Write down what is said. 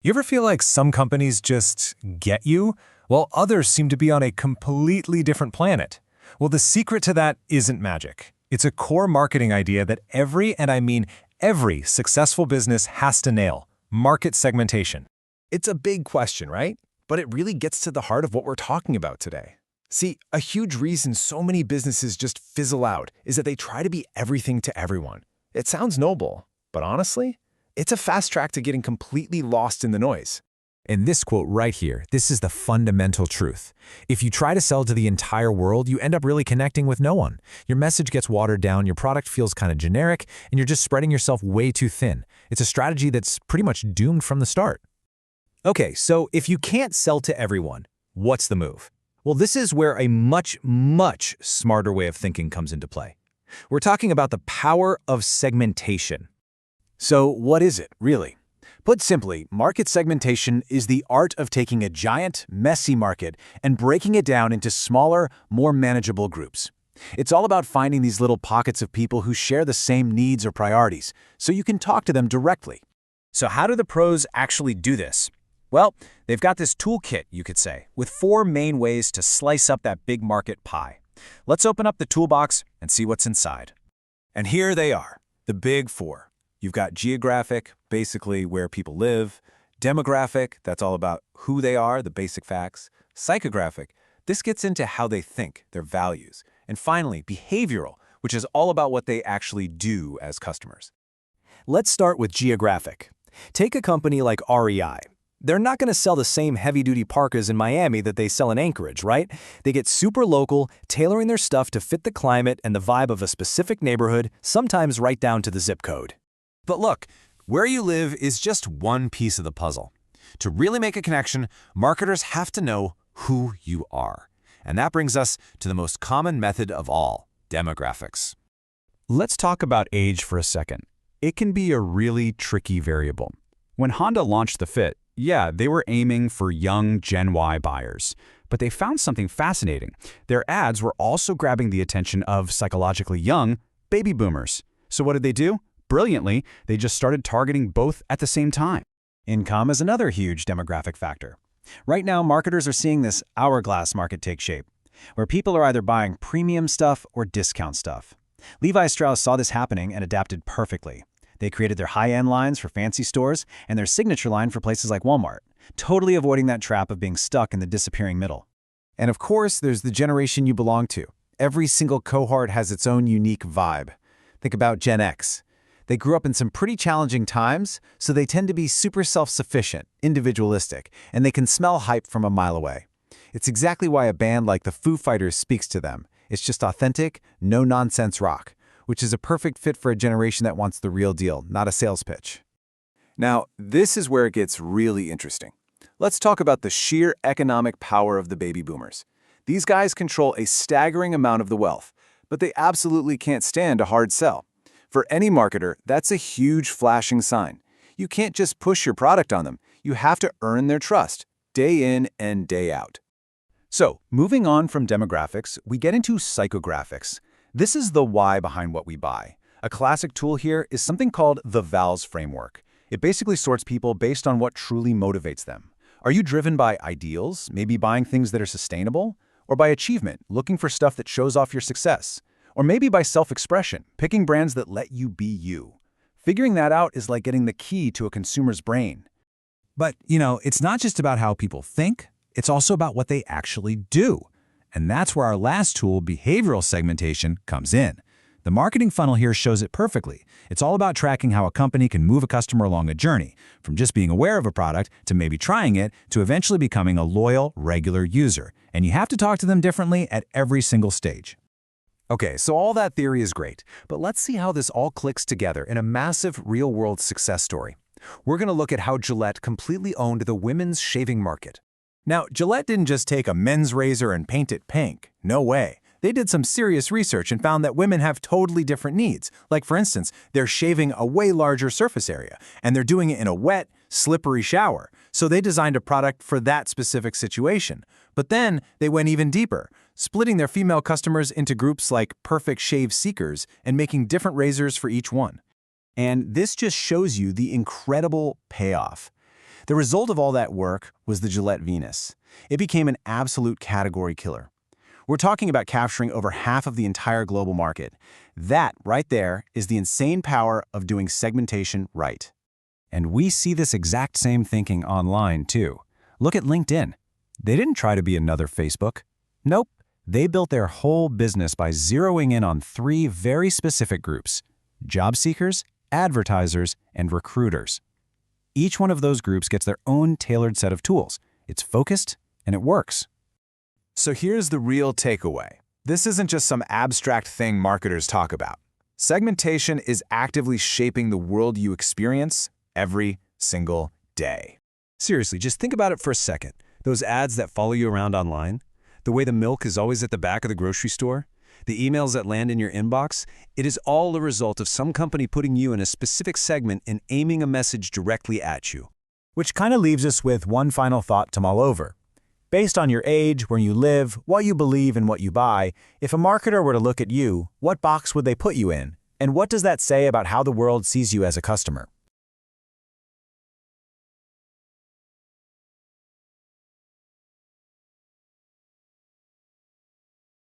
You ever feel like some companies just get you, while others seem to be on a completely different planet? Well, the secret to that isn't magic. It's a core marketing idea that every, and I mean every, successful business has to nail: market segmentation. It's a big question, right? But it really gets to the heart of what we're talking about today. See, a huge reason so many businesses just fizzle out is that they try to be everything to everyone. It sounds noble, but honestly, it's a fast track to getting completely lost in the noise. In this quote right here, this is the fundamental truth. If you try to sell to the entire world, you end up really connecting with no one. Your message gets watered down, your product feels kind of generic, and you're just spreading yourself way too thin. It's a strategy that's pretty much doomed from the start. Okay, so if you can't sell to everyone, what's the move? Well, this is where a much smarter way of thinking comes into play. We're talking about the power of segmentation. So what is it, really? Put simply, market segmentation is the art of taking a giant, messy market and breaking it down into smaller, more manageable groups. It's all about finding these little pockets of people who share the same needs or priorities, so you can talk to them directly. So how do the pros actually do this? Well, they've got this toolkit, you could say, with 4 main ways to slice up that big market pie. Let's open up the toolbox and see what's inside. And here they are, the big 4. You've got geographic, basically where people live; demographic, that's all about who they are, the basic facts; psychographic, this gets into how they think, their values; and finally, behavioral, which is all about what they actually do as customers. Let's start with geographic. Take a company like REI. They're not going to sell the same heavy-duty parkas in Miami that they sell in Anchorage, right? They get super local, tailoring their stuff to fit the climate and the vibe of a specific neighborhood, sometimes right down to the zip code. But look, where you live is just one piece of the puzzle. To really make a connection, marketers have to know who you are. And that brings us to the most common method of all: demographics. Let's talk about age for a second. It can be a really tricky variable. When Honda launched the Fit, yeah, they were aiming for young Gen Y buyers. But they found something fascinating. Their ads were also grabbing the attention of psychologically young baby boomers. So what did they do? Brilliantly, they just started targeting both at the same time. Income is another huge demographic factor. Right now, marketers are seeing this hourglass market take shape, where people are either buying premium stuff or discount stuff. Levi Strauss saw this happening and adapted perfectly. They created their high-end lines for fancy stores and their signature line for places like Walmart, totally avoiding that trap of being stuck in the disappearing middle. And of course, there's the generation you belong to. Every single cohort has its own unique vibe. Think about Gen X. They grew up in some pretty challenging times, so they tend to be super self-sufficient, individualistic, and they can smell hype from a mile away. It's exactly why a band like the Foo Fighters speaks to them. It's just authentic, no-nonsense rock, which is a perfect fit for a generation that wants the real deal, not a sales pitch. Now, this is where it gets really interesting. Let's talk about the sheer economic power of the baby boomers. These guys control a staggering amount of the wealth, but they absolutely can't stand a hard sell. For any marketer, that's a huge flashing sign. You can't just push your product on them. You have to earn their trust, day in and day out. So, moving on from demographics, we get into psychographics. This is the why behind what we buy. A classic tool here is something called the VALS framework. It basically sorts people based on what truly motivates them. Are you driven by ideals, maybe buying things that are sustainable? Or by achievement, looking for stuff that shows off your success? Or maybe by self-expression, picking brands that let you be you. Figuring that out is like getting the key to a consumer's brain. But, it's not just about how people think, it's also about what they actually do. And that's where our last tool, behavioral segmentation, comes in. The marketing funnel here shows it perfectly. It's all about tracking how a company can move a customer along a journey, from just being aware of a product to maybe trying it to eventually becoming a loyal, regular user. And you have to talk to them differently at every single stage. Okay, so all that theory is great, but let's see how this all clicks together in a massive real-world success story. We're going to look at how Gillette completely owned the women's shaving market. Now, Gillette didn't just take a men's razor and paint it pink. No way. They did some serious research and found that women have totally different needs. Like, for instance, they're shaving a way larger surface area, and they're doing it in a wet, slippery shower. So they designed a product for that specific situation. But then they went even deeper, splitting their female customers into groups like perfect shave seekers and making different razors for each one. And this just shows you the incredible payoff. The result of all that work was the Gillette Venus. It became an absolute category killer. We're talking about capturing over half of the entire global market. That, right there, is the insane power of doing segmentation right. And we see this exact same thinking online, too. Look at LinkedIn. They didn't try to be another Facebook. Nope. They built their whole business by zeroing in on 3 very specific groups: job seekers, advertisers, and recruiters. Each one of those groups gets their own tailored set of tools. It's focused, and it works. So here's the real takeaway. This isn't just some abstract thing marketers talk about. Segmentation is actively shaping the world you experience every single day. Seriously, just think about it for a second. Those ads that follow you around online, the way the milk is always at the back of the grocery store, the emails that land in your inbox, it is all a result of some company putting you in a specific segment and aiming a message directly at you. Which kind of leaves us with one final thought to mull over. Based on your age, where you live, what you believe, and what you buy, if a marketer were to look at you, what box would they put you in? And what does that say about how the world sees you as a customer?